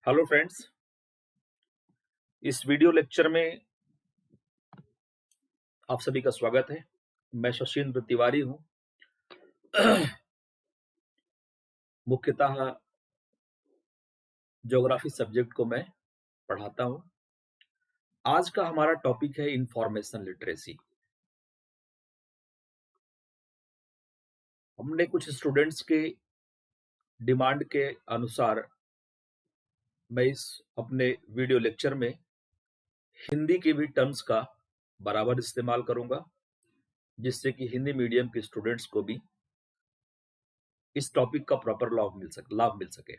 Hello friends, इस video lecture में आप सभी का स्वागत है। मैं शशीन्द्र तिवारी हूं। मुख्यतः ज्योग्राफी सब्जेक्ट को मैं पढ़ाता हूं। आज का हमारा टॉपिक है इंफॉर्मेशन लिटरेसी। हमने कुछ स्टूडेंट्स के डिमांड के अनुसार मैं इस अपने वीडियो लेक्चर में हिंदी के भी टर्म्स का बराबर इस्तेमाल करूंगा, जिससे कि हिंदी मीडियम के स्टूडेंट्स को भी इस टॉपिक का प्रॉपर लाभ मिल सके।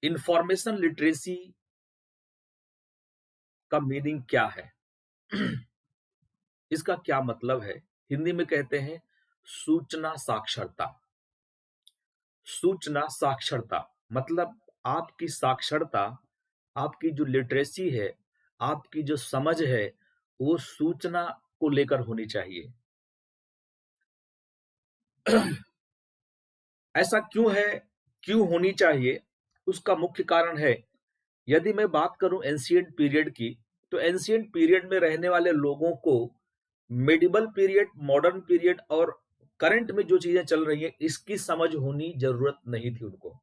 इंफॉर्मेशन लिटरेसी का मीनिंग क्या है? इसका क्या मतलब है? हिंदी में कहते हैं सूचना साक्षरता। सूचना साक्षरता मतलब आपकी साक्षरता, आपकी जो लिटरेसी है, आपकी जो समझ है, वो सूचना को लेकर होनी चाहिए। ऐसा क्यों है, क्यों होनी चाहिए? उसका मुख्य कारण है, यदि मैं बात करूं एंशिएंट पीरियड की, तो एंशिएंट पीरियड में रहने वाले लोगों को मेडिवल पीरियड, मॉडर्न पीरियड और करंट में जो चीजें चल रही हैं, इसकी समझ होनी जरूरत नहीं थी उनको।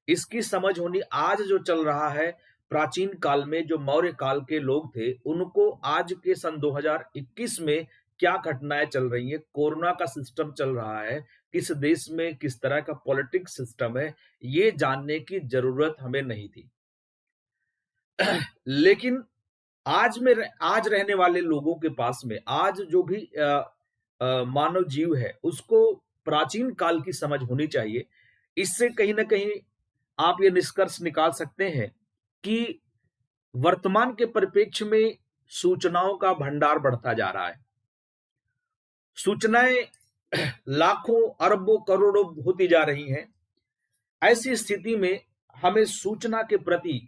इसकी समझ होनी, आज जो चल रहा है, प्राचीन काल में जो मौर्य काल के लोग थे, उनको आज के सन 2021 में क्या घटनाएं चल रही हैं, कोरोना का सिस्टम चल रहा है, किस देश में किस तरह का पॉलिटिक्स सिस्टम है, ये जानने की जरूरत हमें नहीं थी। लेकिन आज रहने वाले लोगों के पास में, आज जो भी मानव जीव है, उसको प्राचीन काल की समझ होनी चाहिए। इससे कहीं ना कहीं आप ये निष्कर्ष निकाल सकते हैं कि वर्तमान के परिप्रेक्ष्य में सूचनाओं का भंडार बढ़ता जा रहा है। सूचनाएं लाखों, अरबों, करोड़ों होती जा रही हैं। ऐसी स्थिति में हमें सूचना के प्रति,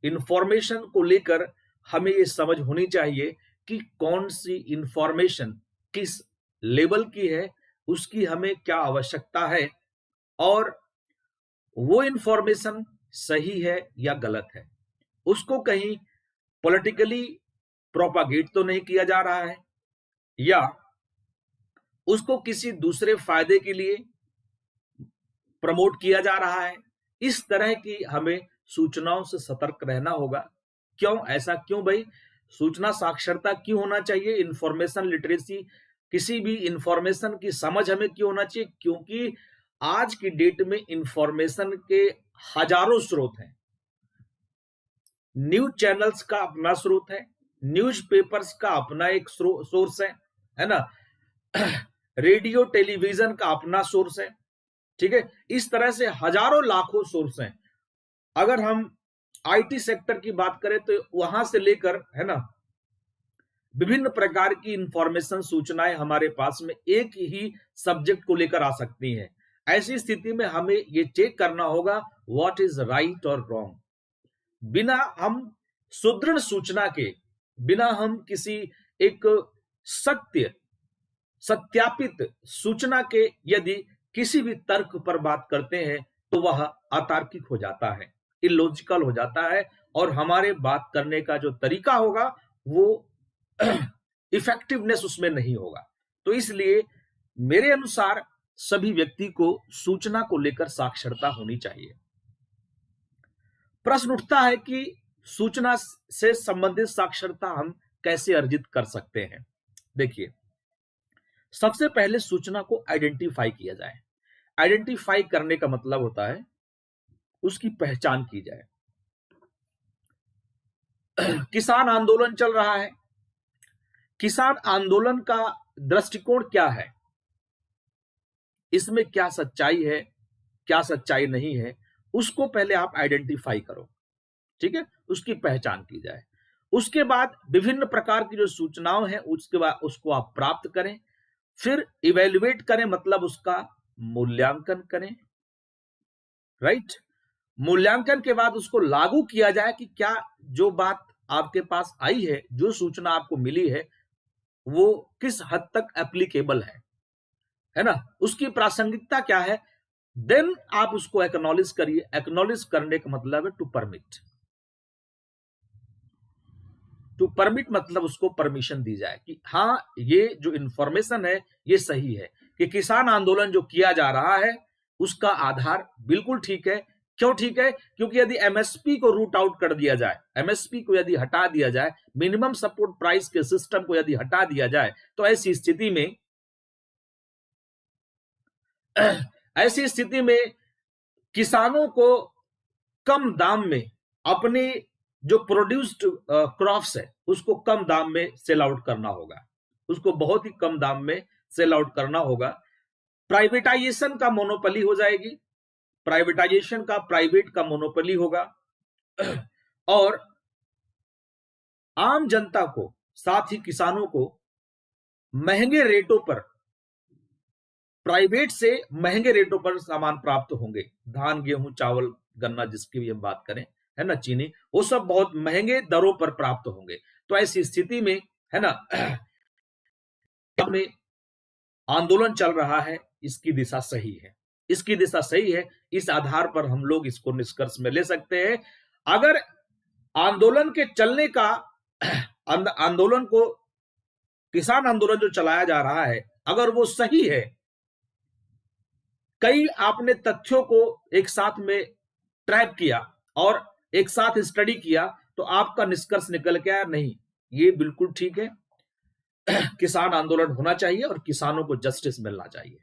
इंफॉर्मेशन को लेकर हमें ये समझ होनी चाहिए कि कौन सी इंफॉर्मेशन किस लेवल की है, उसकी हमें क्या आवश्यकता है, और वो इंफॉर्मेशन सही है या गलत है। उसको कहीं पॉलिटिकली प्रोपागेट तो नहीं किया जा रहा है, या उसको किसी दूसरे फायदे के लिए प्रमोट किया जा रहा है। इस तरह की हमें सूचनाओं से सतर्क रहना होगा। क्यों ऐसा? क्यों भाई सूचना साक्षरता क्यों होना चाहिए? इंफॉर्मेशन लिटरेसी, किसी भी इंफॉर्मेशन की समझ हमें क्यों होना चाहिए? क्योंकि आज की डेट में इंफॉर्मेशन के हजारों स्रोत हैं। न्यूज चैनल्स का अपना स्रोत है, न्यूज पेपर्स का अपना एक सोर्स है ना, रेडियो टेलीविजन का अपना सोर्स है। ठीक है, इस तरह से हजारों लाखों सोर्स हैं। अगर हम आईटी सेक्टर की बात करें तो वहां से लेकर, है ना, विभिन्न प्रकार की इंफॉर्मेशन, सूचनाएं हमारे पास में एक ही सब्जेक्ट को लेकर आ सकती हैं। ऐसी स्थिति में हमें ये चेक करना होगा व्हाट इज राइट और रॉन्ग। बिना हम सुदृढ़ सूचना के, बिना हम किसी एक सत्यापित सूचना के यदि किसी भी तर्क पर बात करते हैं, तो वह अतार्किक हो जाता है, इलॉजिकल हो जाता है, और हमारे बात करने का जो तरीका होगा वो इफेक्टिवनेस उसमें नहीं होगा। तो इसलिए मेरे अनुसार सभी व्यक्ति को सूचना को लेकर साक्षरता होनी चाहिए। प्रश्न उठता है कि सूचना से संबंधित साक्षरता हम कैसे अर्जित कर सकते हैं? देखिए, सबसे पहले सूचना को आइडेंटिफाई किया जाए। आइडेंटिफाई करने का मतलब होता है उसकी पहचान की जाए। किसान आंदोलन चल रहा है, किसान आंदोलन का दृष्टिकोण क्या है, इसमें क्या सच्चाई है, क्या सच्चाई नहीं है, उसको पहले आप आइडेंटिफाई करो। ठीक है, उसकी पहचान की जाए। उसके बाद विभिन्न प्रकार की जो सूचनाएं हैं, उसके बाद उसको आप प्राप्त करें, फिर इवेल्युएट करें, मतलब उसका मूल्यांकन करें। राइट, मूल्यांकन के बाद उसको लागू किया जाए कि क्या जो बात आपके पास आई है, जो सूचना आपको मिली है, वो किस हद तक एप्लीकेबल है ना, उसकी प्रासंगिकता क्या है, देन आप उसको एक्नॉलेज करिए। एक्नॉलेज करने का मतलब है टू परमिट। टू परमिट मतलब उसको परमिशन दी जाए कि हाँ, ये जो इंफॉर्मेशन है ये सही है, कि किसान आंदोलन जो किया जा रहा है उसका आधार बिल्कुल ठीक है। क्यों ठीक है? क्योंकि यदि एमएसपी को रूट आउट कर दिया जाए, एमएसपी को यदि हटा दिया जाए, मिनिमम सपोर्ट प्राइस के सिस्टम को यदि हटा दिया जाए, तो ऐसी स्थिति में किसानों को कम दाम में अपने जो प्रोड्यूस्ड क्रॉप्स है उसको कम दाम में सेल आउट करना होगा, उसको बहुत ही कम दाम में सेल आउट करना होगा। प्राइवेटाइजेशन का मोनोपोली हो जाएगी, प्राइवेटाइजेशन का, प्राइवेट का मोनोपोली होगा, और आम जनता को, साथ ही किसानों को महंगे रेटों पर, प्राइवेट से महंगे रेटों पर सामान प्राप्त होंगे। धान, गेहूं, चावल, गन्ना, जिसकी भी हम बात करें, है ना, चीनी, वो सब बहुत महंगे दरों पर प्राप्त होंगे। तो ऐसी स्थिति में, है ना, में आंदोलन चल रहा है, इसकी दिशा सही है, इसकी दिशा सही है। इस आधार पर हम लोग इसको निष्कर्ष में ले सकते हैं। अगर आंदोलन के चलने का, आंदोलन को, किसान आंदोलन जो चलाया जा रहा है, अगर वो सही है, कई आपने तथ्यों को एक साथ में ट्रैक किया और एक साथ स्टडी किया, तो आपका निष्कर्ष निकल के आया, नहीं, ये बिल्कुल ठीक है, किसान आंदोलन होना चाहिए और किसानों को जस्टिस मिलना चाहिए,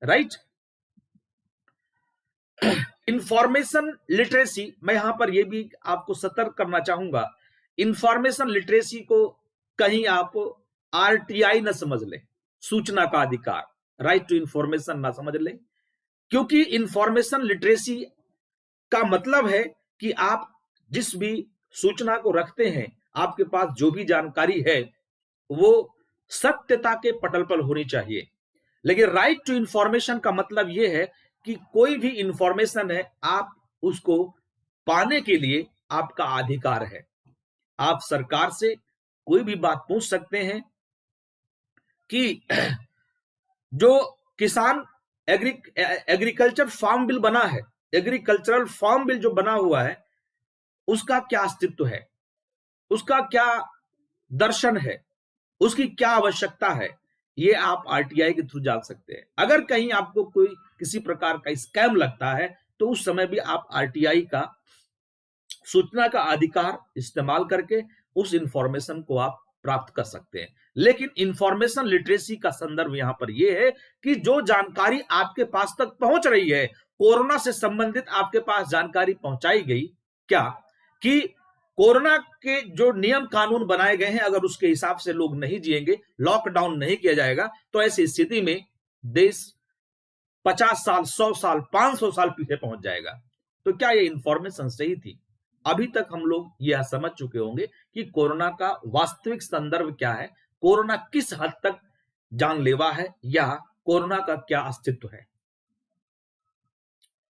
राइट। इंफॉर्मेशन लिटरेसी, मैं यहां पर यह भी आपको सतर्क करना चाहूंगा, इंफॉर्मेशन लिटरेसी को कहीं आप आरटीआई ना समझ लें, सूचना का अधिकार, राइट टू इंफॉर्मेशन ना समझ लें, क्योंकि इंफॉर्मेशन लिटरेसी का मतलब है कि आप जिस भी सूचना को रखते हैं, आपके पास जो भी जानकारी है वो सत्यता के पटल पर होनी चाहिए। लेकिन राइट टू इंफॉर्मेशन का मतलब यह है कि कोई भी इंफॉर्मेशन है, आप उसको पाने के लिए आपका अधिकार है। आप सरकार से कोई भी बात पूछ सकते हैं कि जो किसान एग्रीकल्चर फार्म बिल बना है, एग्रीकल्चरल फार्म बिल जो बना हुआ है, उसका क्या अस्तित्व है, उसका क्या दर्शन है, उसकी क्या आवश्यकता है, ये आप आरटीआई के थ्रू जान सकते हैं। अगर कहीं आपको कोई किसी प्रकार का स्कैम लगता है, तो उस समय भी आप आरटीआई का, सूचना का अधिकार इस्तेमाल करके उस इंफॉर्मेशन को आप प्राप्त कर सकते हैं। लेकिन इंफॉर्मेशन लिटरेसी का संदर्भ यहां पर यह है कि जो जानकारी आपके पास तक पहुंच रही है, कोरोना से संबंधित आपके पास जानकारी पहुंचाई गई क्या, कि कोरोना के जो नियम कानून बनाए गए हैं, अगर उसके हिसाब से लोग नहीं जिएंगे, लॉकडाउन नहीं किया जाएगा, तो ऐसी स्थिति में देश 50 साल, 100 साल, 500 साल पीछे पहुंच जाएगा। तो क्या ये इंफॉर्मेशन सही थी? अभी तक हम लोग यह समझ चुके होंगे कि कोरोना का वास्तविक संदर्भ क्या है, कोरोना किस हद तक जानलेवा है, या कोरोना का क्या अस्तित्व है।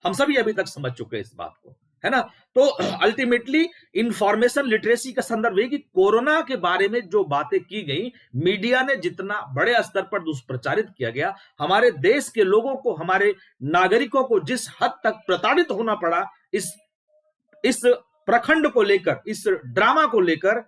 हम सभी अभी तक समझ चुके हैं इस बात को, है ना। तो अल्टीमेटली इंफॉर्मेशन लिटरेसी का संदर्भ है कि कोरोना के बारे में जो बातें की गई, मीडिया ने जितना बड़े स्तर पर दुष्प्रचारित किया गया, हमारे देश के लोगों को, हमारे नागरिकों को जिस हद तक प्रताड़ित होना पड़ा इस प्रखंड को लेकर, इस ड्रामा को लेकर,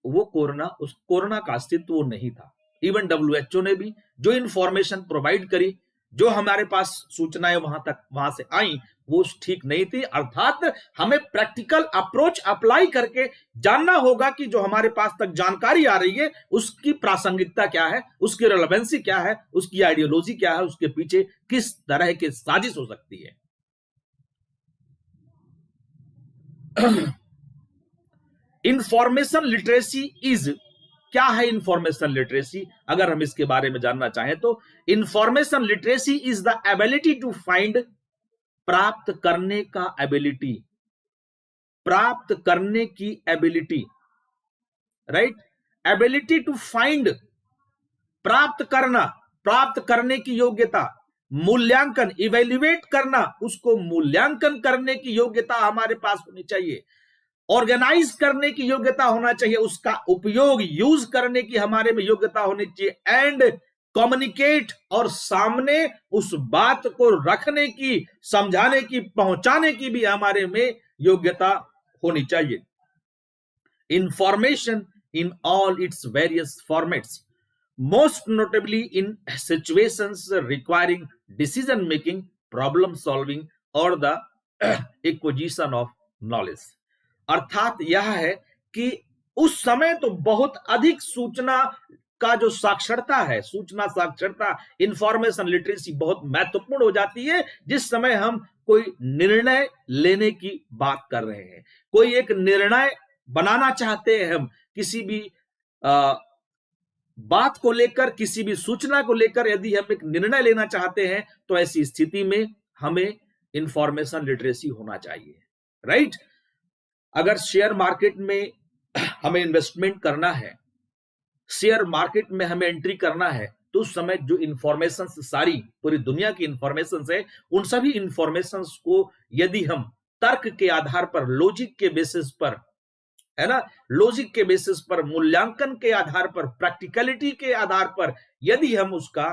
वो कोरोना, उस कोरोना का अस्तित्व वो नहीं था। इवन डब्ल्यूएचओ ने भी जो इंफॉर्मेशन प्रोवाइड करी, जो हमारे पास सूचनाएं वहां से आई, वो ठीक नहीं थी। अर्थात हमें प्रैक्टिकल अप्रोच अप्लाई करके जानना होगा कि जो हमारे पास तक जानकारी आ रही है उसकी प्रासंगिकता क्या है, उसकी रेलेवेंसी क्या है, उसकी आइडियोलॉजी क्या है, उसके पीछे किस तरह की साजिश हो सकती है। इंफॉर्मेशन लिटरेसी इज, क्या है इंफॉर्मेशन लिटरेसी? अगर हम इसके बारे में जानना चाहें तो information literacy is the ability to find, प्राप्त करने का एबिलिटी, प्राप्त करने की ability, right, ability to find, प्राप्त करना, प्राप्त करने की योग्यता, मूल्यांकन, इवेल्युएट करना, उसको मूल्यांकन करने की योग्यता हमारे पास होनी चाहिए, ऑर्गेनाइज करने की योग्यता होना चाहिए, उसका उपयोग, यूज करने की हमारे में योग्यता होनी चाहिए, एंड कम्युनिकेट और सामने उस बात को रखने की, समझाने की, पहुंचाने की भी हमारे में योग्यता होनी चाहिए। Information in all its various formats, most notably in situations requiring decision making, problem solving or the acquisition of knowledge। अर्थात यह है कि उस समय तो बहुत अधिक सूचना का जो साक्षरता है, सूचना साक्षरता, इंफॉर्मेशन लिटरेसी बहुत महत्वपूर्ण हो जाती है जिस समय हम कोई निर्णय लेने की बात कर रहे हैं, कोई एक निर्णय बनाना चाहते हैं हम किसी भी बात को लेकर, किसी भी सूचना को लेकर यदि हम एक निर्णय लेना चाहते हैं तो ऐसी स्थिति में हमें इंफॉर्मेशन लिटरेसी होना चाहिए, राइट। अगर शेयर मार्केट में हमें इन्वेस्टमेंट करना है, शेयर मार्केट में हमें एंट्री करना है, तो उस समय जो इंफॉर्मेशन सारी पूरी दुनिया की इंफॉर्मेशन है, उन सभी इंफॉर्मेशन को यदि हम तर्क के आधार पर, लॉजिक के बेसिस पर, है ना, लॉजिक के बेसिस पर, मूल्यांकन के आधार पर, प्रैक्टिकलिटी के आधार पर यदि हम उसका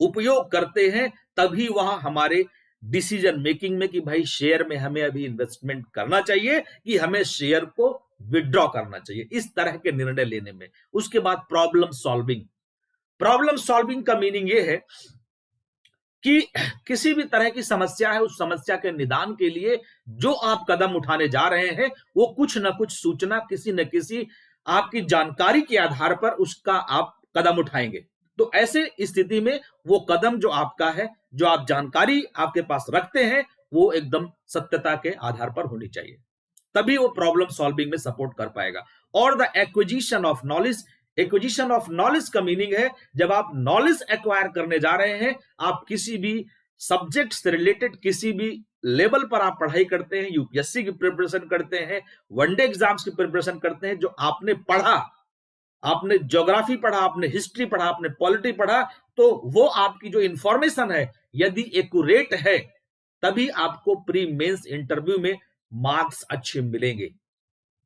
उपयोग करते हैं, तभी वह हमारे डिसीजन मेकिंग में कि भाई शेयर में हमें अभी इन्वेस्टमेंट करना चाहिए कि हमें शेयर को विड्रॉ करना चाहिए, इस तरह के निर्णय लेने में। उसके बाद प्रॉब्लम सॉल्विंग। प्रॉब्लम सॉल्विंग का मीनिंग यह है कि किसी भी तरह की समस्या है, उस समस्या के निदान के लिए जो आप कदम उठाने जा रहे हैं वो कुछ ना कुछ सूचना, किसी न किसी आपकी जानकारी के आधार पर उसका आप कदम उठाएंगे। तो ऐसे स्थिति में वो कदम जो आपका है, जो आप जानकारी आपके पास रखते हैं, वो एकदम सत्यता के आधार पर होनी चाहिए, तभी वो प्रॉब्लम सॉल्विंग में सपोर्ट कर पाएगा। और the acquisition of knowledge. Acquisition of knowledge का मीनिंग है जब आप नॉलेज एक्वायर करने जा रहे हैं, आप किसी भी सब्जेक्ट से रिलेटेड किसी भी लेवल पर आप पढ़ाई करते हैं, यूपीएससी की प्रिपरेशन करते हैं, वनडे एग्जाम्स की प्रिपरेशन करते हैं, जो आपने पढ़ा, आपने ज्योग्राफी पढ़ा, आपने हिस्ट्री पढ़ा, आपने पॉलिटी पढ़ा, तो वो आपकी जो इंफॉर्मेशन है यदि एक्यूरेट है, तभी आपको प्री मेंस इंटरव्यू में मार्क्स अच्छे मिलेंगे।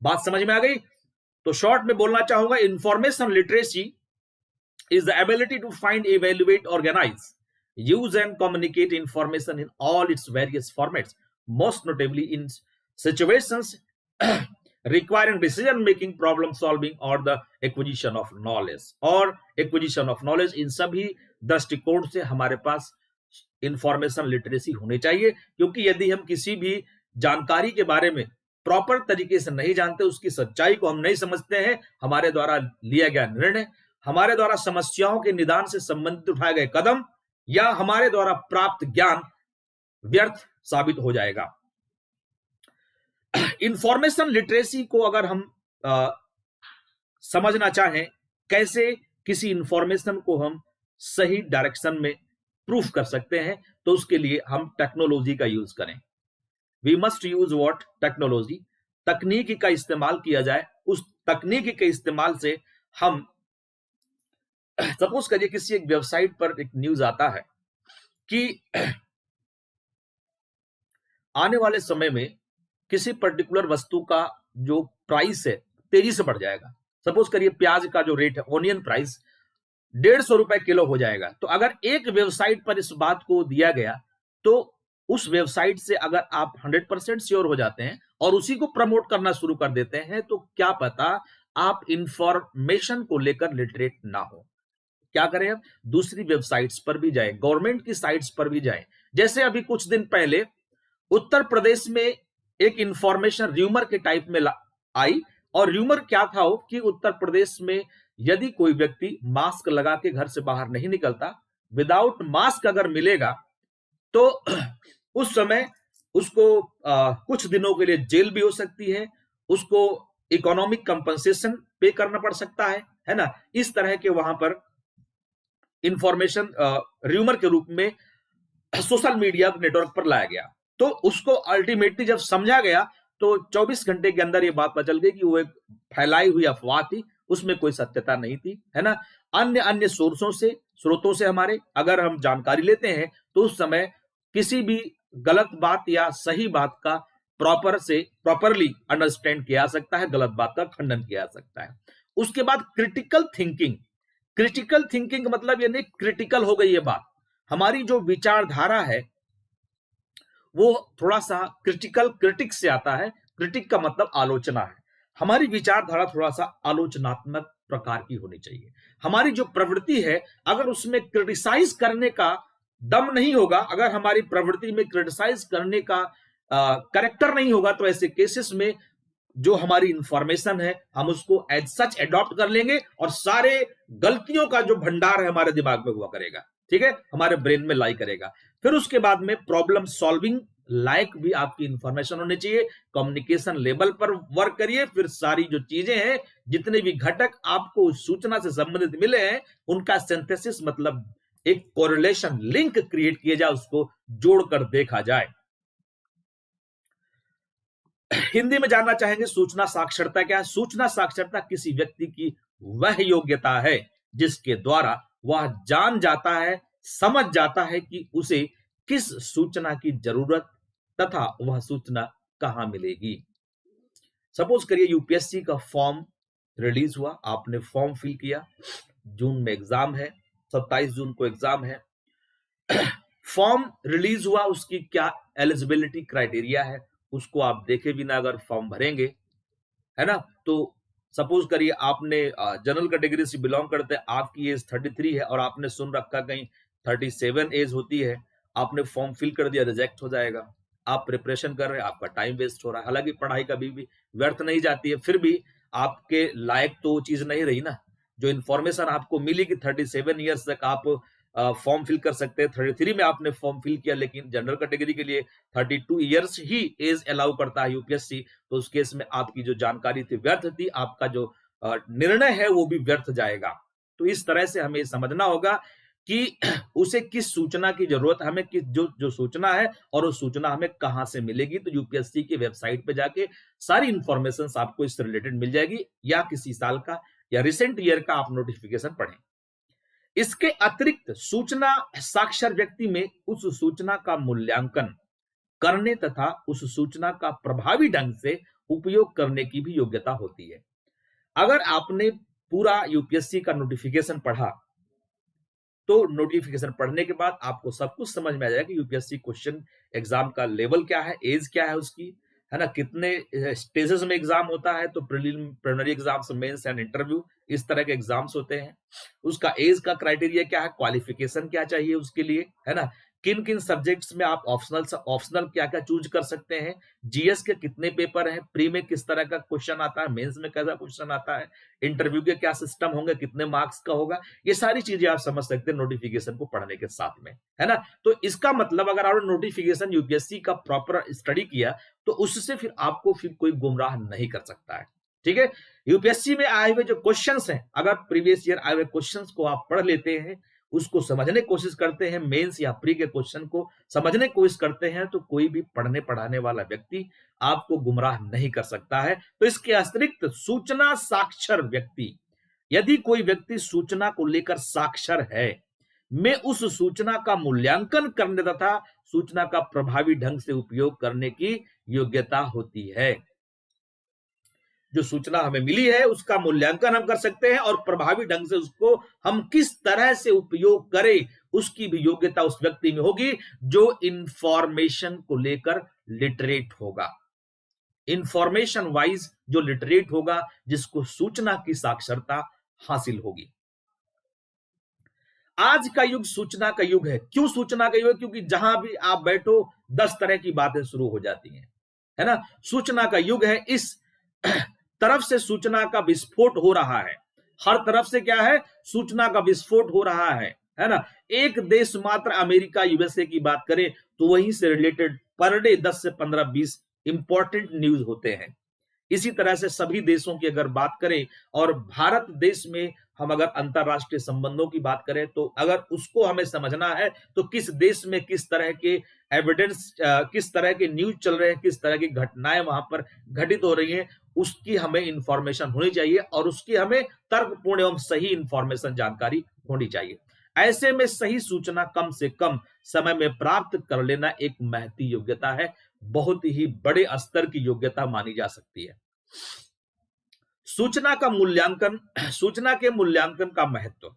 बात समझ में आ गई? तो शॉर्ट में बोलना चाहूंगा, information literacy is the ability to find, evaluate, organise, use and communicate information in all its various formats, most notably in situations requiring decision making, problem solving और the acquisition of knowledge। और acquisition of knowledge, इन सभी दृष्टिकोण से हमारे पास information literacy होनी चाहिए, क्योंकि यदि हम किसी भी जानकारी के बारे में प्रॉपर तरीके से नहीं जानते, उसकी सच्चाई को हम नहीं समझते हैं, हमारे द्वारा लिया गया निर्णय, हमारे द्वारा समस्याओं के निदान से संबंधित उठाए गए कदम या हमारे द्वारा प्राप्त ज्ञान व्यर्थ साबित हो जाएगा। इंफॉर्मेशन लिटरेसी को अगर हम समझना चाहें, कैसे किसी इंफॉर्मेशन को हम सही डायरेक्शन में प्रूफ कर सकते हैं, तो उसके लिए हम टेक्नोलॉजी का यूज करें। We must use what? Technology. तकनीकी का इस्तेमाल किया जाए। उस तकनीकी के इस्तेमाल से हम, सपोज करिए किसी एक वेबसाइट पर एक न्यूज आता है कि आने वाले समय में किसी पर्टिकुलर वस्तु का जो प्राइस है तेजी से बढ़ जाएगा। सपोज करिए प्याज का जो रेट है, ऑनियन प्राइस 150 रुपए किलो हो जाएगा। तो अगर एक वेबसाइट पर इस बात को दिया गया, तो उस वेबसाइट से अगर आप 100% श्योर हो जाते हैं और उसी को प्रमोट करना शुरू कर देते हैं, तो क्या पता आप इंफॉर्मेशन को लेकर लिटरेट ना हो। क्या करें? अब दूसरी वेबसाइट्स पर भी जाएं, गवर्नमेंट की साइट्स पर भी जाएं। जैसे अभी कुछ दिन पहले उत्तर प्रदेश में एक इंफॉर्मेशन र्यूमर के टाइप में आई, और र्यूमर क्या था वो कि उत्तर प्रदेश में यदि कोई व्यक्ति मास्क लगा के घर से बाहर नहीं निकलता, विदाउट मास्क अगर मिलेगा, तो उस समय उसको कुछ दिनों के लिए जेल भी हो सकती है, उसको इकोनॉमिक कंपनसेशन पे करना पड़ सकता है ना। इस तरह के वहां पर इंफॉर्मेशन र्यूमर के रूप में सोशल मीडिया नेटवर्क पर लाया गया। तो उसको अल्टीमेटली जब समझा गया, तो 24 घंटे के अंदर यह बात पता चल गई कि वो एक फैलाई हुई अफवाह थी, उसमें कोई सत्यता नहीं थी, है ना। अन्य स्रोतों से हमारे अगर हम जानकारी लेते हैं, तो उस समय किसी भी गलत बात या सही बात का प्रॉपरली अंडरस्टैंड किया जा सकता है, गलत बात का खंडन किया जा सकता है। उसके बाद क्रिटिकल थिंकिंग। क्रिटिकल थिंकिंग मतलब ये नहीं क्रिटिकल हो गई ये बात, हमारी जो विचारधारा है वो थोड़ा सा क्रिटिकल, क्रिटिक से आता है। क्रिटिक का मतलब आलोचना है। हमारी विचारधारा थोड़ा सा आलोचनात्मक प्रकार की होनी चाहिए। हमारी जो प्रवृत्ति है, अगर उसमें क्रिटिसाइज करने का दम नहीं होगा, अगर हमारी प्रवृत्ति में क्रिटिसाइज करने का करेक्टर नहीं होगा, तो ऐसे केसेस में जो हमारी इंफॉर्मेशन है हम उसको एज सच एडॉप्ट कर लेंगे और सारे गलतियों का जो भंडार है हमारे दिमाग में हुआ करेगा, ठीक है, हमारे ब्रेन में लाई करेगा। फिर उसके बाद में प्रॉब्लम सॉल्विंग लायक भी आपकी इंफॉर्मेशन होनी चाहिए। कम्युनिकेशन लेवल पर वर्क करिए। फिर सारी जो चीजें हैं, जितने भी घटक आपको सूचना से संबंधित मिले हैं, उनका सिंथेसिस मतलब एक कोरिलेशन, लिंक क्रिएट किया जाए, उसको जोड़कर देखा जाए। हिंदी में जानना चाहेंगे सूचना साक्षरता क्या है। सूचना साक्षरता किसी व्यक्ति की वह योग्यता है जिसके द्वारा वह जान जाता है, समझ जाता है कि उसे किस सूचना की जरूरत तथा वह सूचना कहां मिलेगी। सपोज करिए यूपीएससी का फॉर्म रिलीज हुआ, आपने फॉर्म फिल किया, जून में एग्जाम है, 27 जून को एग्जाम है। फॉर्म रिलीज हुआ, उसकी क्या एलिजिबिलिटी क्राइटेरिया है उसको आप देखे बिना अगर फॉर्म भरेंगे, है ना, तो सपोज करिए आपने जनरल कैटेगरी से बिलोंग करते हैं, आपकी एज 33 है और आपने सुन रखा कहीं 37 एज होती है, आपने फॉर्म फिल कर दिया, रिजेक्ट हो जाएगा। आप प्रिपरेशन कर रहे हैं, आपका टाइम वेस्ट हो रहा है। हालांकि पढ़ाई कभी भी व्यर्थ नहीं जाती है, फिर भी आपके लायक तो चीज नहीं रही ना। जो इन्फॉर्मेशन आपको मिली कि 37 ईयर्स तक आप फॉर्म फिल कर सकते हैं, 33 में आपने फॉर्म फिल किया, लेकिन जनरल कैटेगरी के लिए 32 ईयर्स ही एज अलाउ करता है यूपीएससी, तो उस केस में आपकी जो जानकारी थी व्यर्थ थी, आपका जो निर्णय है वो भी व्यर्थ जाएगा। तो इस तरह से हमें समझना होगा कि उसे किस सूचना की जरूरत, हमें किस जो सूचना है और उस सूचना हमें कहां से मिलेगी। तो यूपीएससी के वेबसाइट पे जाके सारी इंफॉर्मेशन आपको इससे रिलेटेड मिल जाएगी, या किसी साल का या रिसेंट ईयर का आप नोटिफिकेशन पढ़ें। इसके अतिरिक्त सूचना साक्षर व्यक्ति में उस सूचना का मूल्यांकन करने तथा उस सूचना का प्रभावी ढंग से उपयोग करने की भी योग्यता होती है। अगर आपने पूरा यूपीएससी का नोटिफिकेशन पढ़ा, तो नोटिफिकेशन पढ़ने के बाद आपको सब कुछ समझ में आ जाएगा कि यूपीएससी क्वेश्चन एग्जाम का लेवल क्या है, एज क्या है उसकी, है ना, कितने स्टेजेस में एग्जाम होता है। तो preliminary exams, mains and interview, इस तरह के एग्जाम्स होते हैं। उसका एज का क्राइटेरिया क्या है, क्वालिफिकेशन क्या चाहिए उसके लिए, है ना, किन किन सब्जेक्ट्स में आप ऑप्शनल क्या क्या चूज कर सकते हैं, जीएस के कितने पेपर हैं, प्री में किस तरह का क्वेश्चन आता है, मेंस में कैसा क्वेश्चन आता है, इंटरव्यू के क्या सिस्टम होंगे, कितने मार्क्स का होगा, ये सारी चीजें आप समझ सकते हैं नोटिफिकेशन को पढ़ने के साथ में, है ना। तो इसका मतलब अगर आपने नोटिफिकेशन यूपीएससी का प्रॉपर स्टडी किया, तो उससे फिर आपको फिर कोई गुमराह नहीं कर सकता है, ठीक है। यूपीएससी में आए हुए जो क्वेश्चंस हैं, अगर प्रीवियस ईयर आए हुए क्वेश्चंस को आप पढ़ लेते हैं, उसको समझने की कोशिश करते हैं, मेंस या प्री के क्वेश्चन को समझने की कोशिश करते हैं, तो कोई भी पढ़ने पढ़ाने वाला व्यक्ति आपको गुमराह नहीं कर सकता है। तो इसके अतिरिक्त सूचना साक्षर व्यक्ति, यदि कोई व्यक्ति सूचना को लेकर साक्षर है, में उस सूचना का मूल्यांकन करने तथा सूचना का प्रभावी ढंग से उपयोग करने की योग्यता होती है। जो सूचना हमें मिली है उसका मूल्यांकन हम कर सकते हैं और प्रभावी ढंग से उसको हम किस तरह से उपयोग करें, उसकी भी योग्यता उस व्यक्ति में होगी जो इंफॉर्मेशन को लेकर लिटरेट होगा, इंफॉर्मेशन वाइज जो लिटरेट होगा, जिसको सूचना की साक्षरता हासिल होगी। आज का युग सूचना का युग है। क्यों सूचना का युग है? क्योंकि जहां भी आप बैठो 10 तरह की बातें शुरू हो जाती हैं, है ना। सूचना का युग है। इस तरफ से सूचना का विस्फोट हो रहा है, हर तरफ से क्या है, सूचना का विस्फोट हो रहा है ना। एक देश मात्र अमेरिका, यूएसए की बात करें तो वहीं से रिलेटेड पर डे 10 से 15-20 इंपॉर्टेंट न्यूज होते हैं। इसी तरह से सभी देशों की अगर बात करें, और भारत देश में हम अगर अंतरराष्ट्रीय संबंधों की बात करें, तो अगर उसको हमें समझना है तो किस देश में किस तरह के एविडेंस, किस तरह के न्यूज चल रहे हैं, किस तरह की घटनाएं वहां पर घटित हो रही हैं, उसकी हमें इंफॉर्मेशन होनी चाहिए और उसकी हमें तर्कपूर्ण एवं सही इंफॉर्मेशन, जानकारी होनी चाहिए। ऐसे में सही सूचना कम से कम समय में प्राप्त कर लेना एक महती योग्यता है, बहुत ही बड़े स्तर की योग्यता मानी जा सकती है। सूचना का मूल्यांकन, सूचना के मूल्यांकन का महत्व।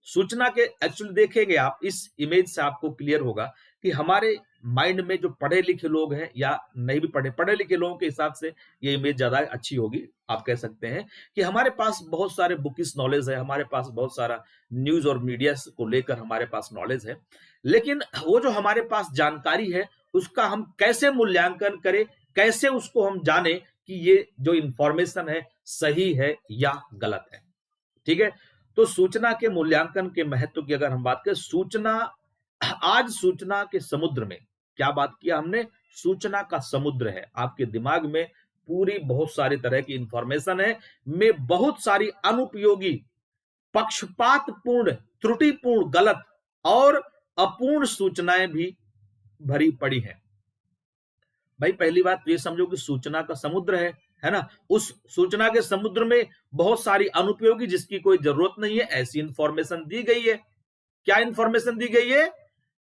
सूचना के एक्चुअली देखेंगे आप, इस इमेज से आपको क्लियर होगा कि हमारे माइंड में जो पढ़े लिखे लोग हैं या नहीं भी पढ़े लिखे लोगों के हिसाब से ये इमेज ज्यादा अच्छी होगी। आप कह सकते हैं कि हमारे पास बहुत सारे बुकिश नॉलेज है, हमारे पास बहुत सारा न्यूज और मीडिया को लेकर हमारे पास नॉलेज है, लेकिन वो जो हमारे पास जानकारी है उसका हम कैसे मूल्यांकन करें, कैसे उसको हम जाने कि ये जो इंफॉर्मेशन है सही है या गलत है। ठीक है, तो सूचना के मूल्यांकन के महत्व की अगर हम बात करें, सूचना, आज सूचना के समुद्र में क्या बात किया हमने, सूचना का समुद्र है, आपके दिमाग में पूरी बहुत सारी तरह की इंफॉर्मेशन है, में बहुत सारी अनुपयोगी, पक्षपातपूर्ण, त्रुटिपूर्ण, गलत और अपूर्ण सूचनाएं भी भरी पड़ी हैं। भाई पहली बात तो ये समझो कि सूचना का समुद्र है ना, उस सूचना के समुद्र में बहुत सारी अनुपयोगी, जिसकी कोई जरूरत नहीं है, ऐसी इंफॉर्मेशन दी गई है। क्या इंफॉर्मेशन दी गई है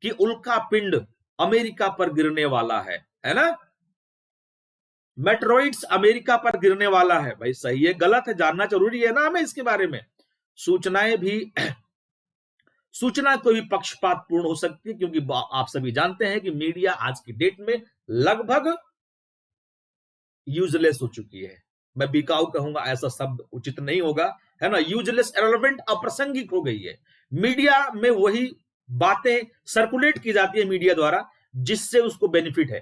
कि उल्का पिंड अमेरिका पर गिरने वाला है ना, मेट्रोइड्स अमेरिका पर गिरने वाला है। भाई सही है गलत है जानना जरूरी है ना हमें इसके बारे में। सूचनाएं भी सूचना कोई पक्षपातपूर्ण हो सकती है, क्योंकि आप सभी जानते हैं कि मीडिया आज की डेट में लगभग यूजलेस हो चुकी है। मैं बिकाऊ कहूंगा, ऐसा शब्द उचित नहीं होगा, है ना, यूजलेस, इररिलेवेंट, अप्रासंगिक हो गई है। मीडिया में वही बातें सर्कुलेट की जाती है मीडिया द्वारा जिससे उसको बेनिफिट है।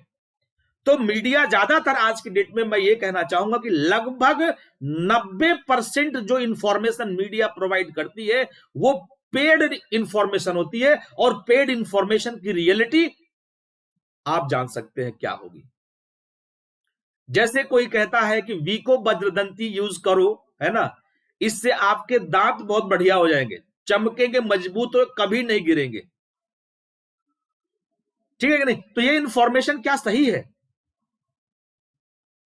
तो मीडिया ज्यादातर आज की डेट में, मैं ये कहना चाहूंगा कि लगभग 90% जो इंफॉर्मेशन मीडिया प्रोवाइड करती है वो पेड इंफॉर्मेशन होती है, और पेड इंफॉर्मेशन की रियलिटी आप जान सकते हैं क्या होगी। जैसे कोई कहता है कि वीको वज्रदंती यूज करो, है ना, इससे आपके दांत बहुत बढ़िया हो जाएंगे, चमकेंगे, मजबूत हो, कभी नहीं गिरेंगे। ठीक है कि नहीं? तो ये इंफॉर्मेशन क्या सही है?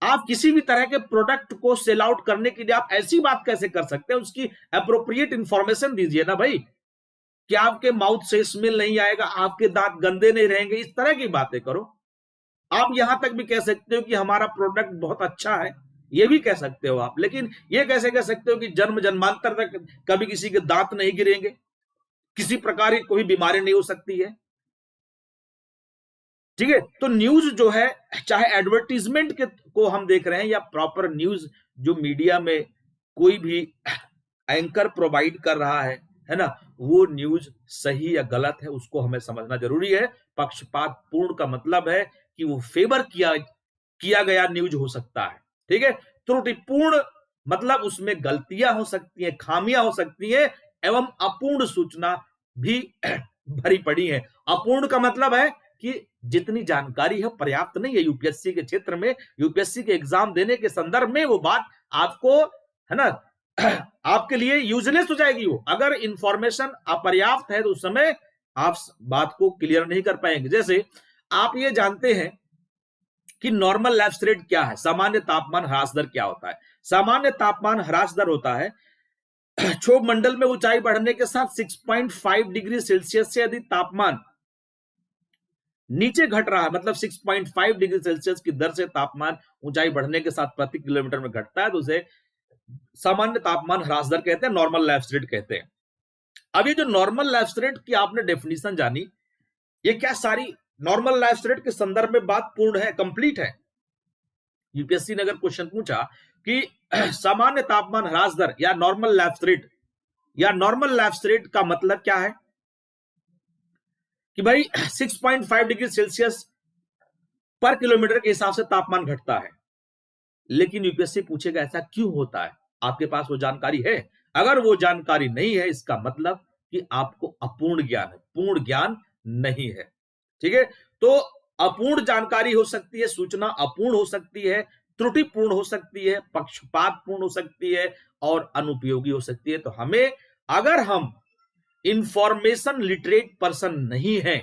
आप किसी भी तरह के प्रोडक्ट को सेल आउट करने के लिए आप ऐसी बात कैसे कर सकते हैं? उसकी अप्रोप्रिएट इंफॉर्मेशन दीजिए ना भाई, कि आपके माउथ से स्मेल नहीं आएगा, आपके दांत गंदे नहीं रहेंगे, इस तरह की बातें करो। आप यहां तक भी कह सकते हो कि हमारा प्रोडक्ट बहुत अच्छा है, ये भी कह सकते हो आप, लेकिन ये कैसे कह सकते हो कि जन्म जन्मांतर तक कभी किसी के दांत नहीं गिरेंगे, किसी प्रकार की कोई बीमारी नहीं हो सकती है। ठीक है, तो न्यूज जो है, चाहे एडवर्टीजमेंट के को हम देख रहे हैं या प्रॉपर न्यूज जो मीडिया में कोई भी एंकर प्रोवाइड कर रहा है ना, वो न्यूज सही या गलत है उसको हमें समझना जरूरी है। पक्षपात पूर्ण का मतलब है कि वो फेवर किया गया न्यूज हो सकता है। ठीक है, त्रुटिपूर्ण मतलब उसमें गलतियां हो सकती हैं, खामियां हो सकती हैं, एवं अपूर्ण सूचना भी भरी पड़ी है। अपूर्ण का मतलब है कि जितनी जानकारी है पर्याप्त नहीं है। यूपीएससी के क्षेत्र में, यूपीएससी के एग्जाम देने के संदर्भ में वो बात आपको, है ना, आपके लिए यूजलेस हो जाएगी। वो अगर इंफॉर्मेशन अपर्याप्त है तो उस समय आप बात को क्लियर नहीं कर पाएंगे। जैसे आप ये जानते हैं कि नॉर्मल लैप्स रेट क्या है, सामान्य तापमान ह्रास दर क्या होता है। सामान्य तापमान ह्रास दर होता है क्षोभ मंडल में ऊंचाई बढ़ने के साथ 6.5 डिग्री सेल्सियस से अधिक तापमान नीचे घट रहा है, मतलब 6.5 डिग्री सेल्सियस की दर से तापमान ऊंचाई बढ़ने के साथ प्रति किलोमीटर में घटता है, तो उसे सामान्य तापमान ह्रास दर कहते हैं, नॉर्मल लैप्स रेट कहते हैं। अब ये जो नॉर्मल लैप्स रेट की आपने डेफिनेशन जानी, ये क्या सारी नॉर्मल लैप्स रेट के संदर्भ में बात पूर्ण है, कंप्लीट है? यूपीएससी ने अगर क्वेश्चन पूछा कि सामान्य तापमान ह्रास दर या नॉर्मल लैप्स रेट, या नॉर्मल लैप्स रेट का मतलब क्या है कि भाई 6.5 डिग्री सेल्सियस पर किलोमीटर के हिसाब से तापमान घटता है, लेकिन यूपीएससी पूछेगा ऐसा क्यों होता है? आपके पास वो जानकारी है? अगर वो जानकारी नहीं है, इसका मतलब कि आपको अपूर्ण ज्ञान है, पूर्ण ज्ञान नहीं है। ठीक है, तो अपूर्ण जानकारी हो सकती है, सूचना अपूर्ण हो सकती है, त्रुटिपूर्ण हो सकती है, पक्षपातपूर्ण हो सकती है और अनुपयोगी हो सकती है। तो हमें, अगर हम इंफॉर्मेशन लिटरेट पर्सन नहीं है,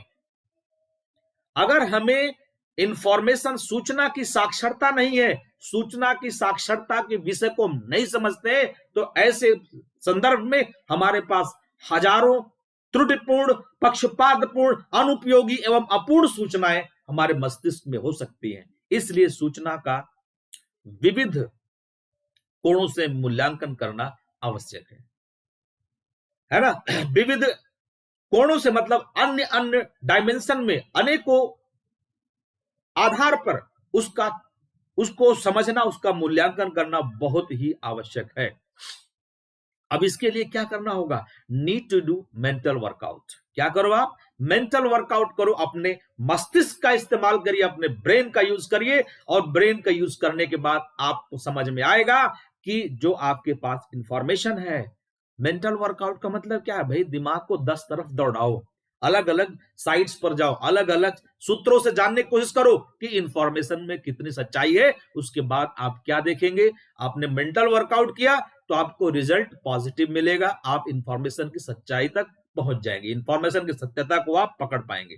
अगर हमें इंफॉर्मेशन, सूचना की साक्षरता नहीं है, सूचना की साक्षरता के विषय को हम नहीं समझते, तो ऐसे संदर्भ में हमारे पास हजारों त्रुटिपूर्ण, पक्षपातपूर्ण, अनुपयोगी एवं अपूर्ण सूचनाएं हमारे मस्तिष्क में हो सकती हैं। इसलिए सूचना का विविध कोणों से मूल्यांकन करना आवश्यक है। है ना, विविध कोणों से, मतलब अन्य अन्य डायमेंशन में, अनेकों आधार पर उसको समझना, उसका मूल्यांकन करना बहुत ही आवश्यक है। अब इसके लिए क्या करना होगा? Need to do mental workout. क्या करो आप? मेंटल वर्कआउट करो, अपने मस्तिष्क का इस्तेमाल करिए, अपने ब्रेन का यूज करिए, और ब्रेन का यूज करने के बाद आपको समझ में आएगा कि जो आपके पास इंफॉर्मेशन है। मेंटल वर्कआउट का मतलब क्या है भाई? दिमाग को 10 तरफ दौड़ाओ, अलग अलग साइट्स पर जाओ, अलग अलग सूत्रों से जानने की कोशिश करो कि इंफॉर्मेशन में कितनी सच्चाई है। उसके बाद आप क्या देखेंगे? आपने मेंटल वर्कआउट किया तो आपको रिजल्ट पॉजिटिव मिलेगा, आप इंफॉर्मेशन की सच्चाई तक पहुंच जाएंगे, इंफॉर्मेशन की सत्यता को आप पकड़ पाएंगे।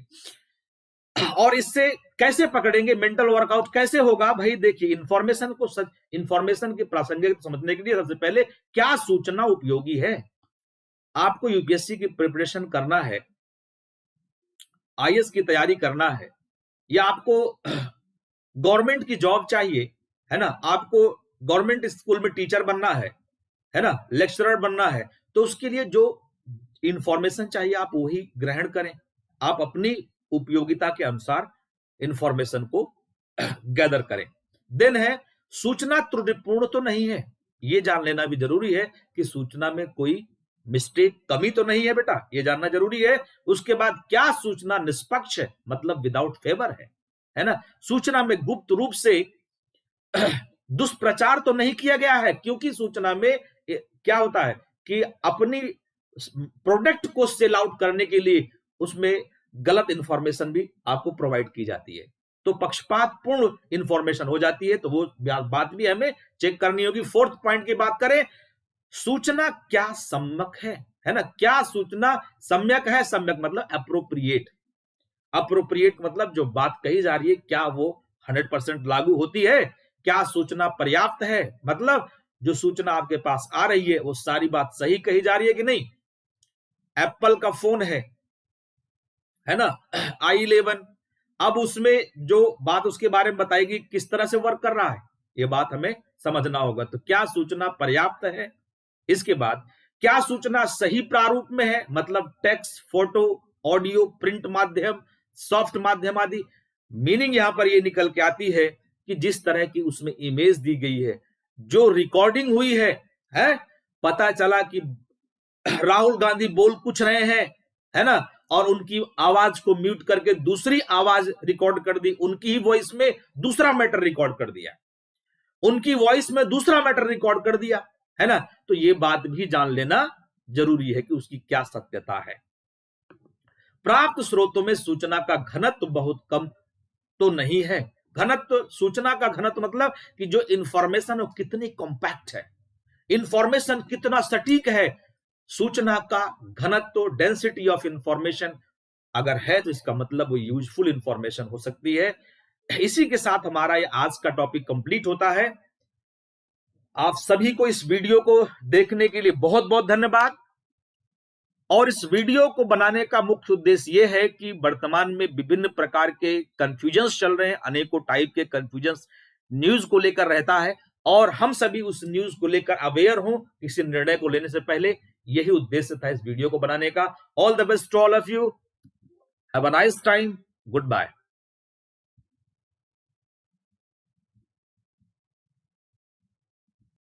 और इससे कैसे पकड़ेंगे? मेंटल वर्कआउट कैसे होगा भाई? देखिए, इंफॉर्मेशन की प्रासंगिकता समझने के लिए सबसे पहले क्या सूचना उपयोगी है। आपको यूपीएससी की प्रिपरेशन करना है, आईएएस की तैयारी करना है, या आपको गवर्नमेंट की जॉब चाहिए, है ना, आपको गवर्नमेंट स्कूल में टीचर बनना है ना, लेक्चरर बनना है, तो उसके लिए जो इंफॉर्मेशन चाहिए आप वही ग्रहण करें। आप अपनी उपयोगिता के अनुसार इंफॉर्मेशन को गैदर करें। देन है, सूचना त्रुटिपूर्ण तो नहीं है, ये जान लेना भी जरूरी है कि सूचना में कोई मिस्टेक, कमी तो नहीं है बेटा, ये जानना जरूरी है। उसके बाद क्या सूचना निष्पक्ष है, मतलब विदाउट फेवर है ना, सूचना में गुप्त रूप से दुष्प्रचार तो नहीं किया गया है, क्योंकि सूचना में क्या होता है कि अपनी प्रोडक्ट को सेल आउट करने के लिए उसमें गलत इंफॉर्मेशन भी आपको प्रोवाइड की जाती है, तो पक्षपातपूर्ण इंफॉर्मेशन हो जाती है, तो वो बात भी हमें चेक करनी होगी। फोर्थ पॉइंट की बात करें, सूचना क्या सम्यक है ना, क्या सूचना सम्यक है? सम्यक मतलब अप्रोप्रिएट, अप्रोप्रिएट मतलब जो बात कही जा रही है क्या वो 100% लागू होती है? क्या सूचना पर्याप्त है, मतलब जो सूचना आपके पास आ रही है वो सारी बात सही कही जा रही है कि नहीं। एप्पल का फोन है ना, i11, अब उसमें जो बात उसके बारे में बताएगी किस तरह से वर्क कर रहा है, ये बात हमें समझना होगा। तो क्या सूचना पर्याप्त है? इसके बाद क्या सूचना सही प्रारूप में है, मतलब टेक्स्ट, फोटो, ऑडियो, प्रिंट माध्यम, सॉफ्ट माध्यम आदि। मीनिंग यहां पर ये निकल के आती है कि जिस तरह की उसमें इमेज दी गई है, जो रिकॉर्डिंग हुई है, पता चला कि राहुल गांधी बोल कुछ रहे हैं, है ना, और उनकी आवाज को म्यूट करके दूसरी आवाज रिकॉर्ड कर दी, उनकी ही वॉइस में दूसरा मैटर रिकॉर्ड कर दिया, उनकी वॉइस में दूसरा मैटर रिकॉर्ड कर दिया, है ना, तो ये बात भी जान लेना जरूरी है कि उसकी क्या सत्यता है। प्राप्त स्रोतों में सूचना का घनत्व बहुत कम तो नहीं है। घनत्व, सूचना का घनत्व मतलब कि जो इंफॉर्मेशन है वो कितनी कॉम्पैक्ट है, इंफॉर्मेशन कितना सटीक है। सूचना का घनत्व, डेंसिटी ऑफ इंफॉर्मेशन अगर है तो इसका मतलब वो यूजफुल इंफॉर्मेशन हो सकती है। इसी के साथ हमारा ये आज का टॉपिक कंप्लीट होता है। आप सभी को इस वीडियो को देखने के लिए बहुत बहुत धन्यवाद। और इस वीडियो को बनाने का मुख्य उद्देश्य यह है कि वर्तमान में विभिन्न प्रकार के कंफ्यूजन्स चल रहे हैं, अनेकों टाइप के कंफ्यूजन्स न्यूज को लेकर रहता है, और हम सभी उस न्यूज को लेकर अवेयर हों किसी निर्णय को लेने से पहले। यही उद्देश्य था इस वीडियो को बनाने का। All the best to all of you, have a nice time, good bye.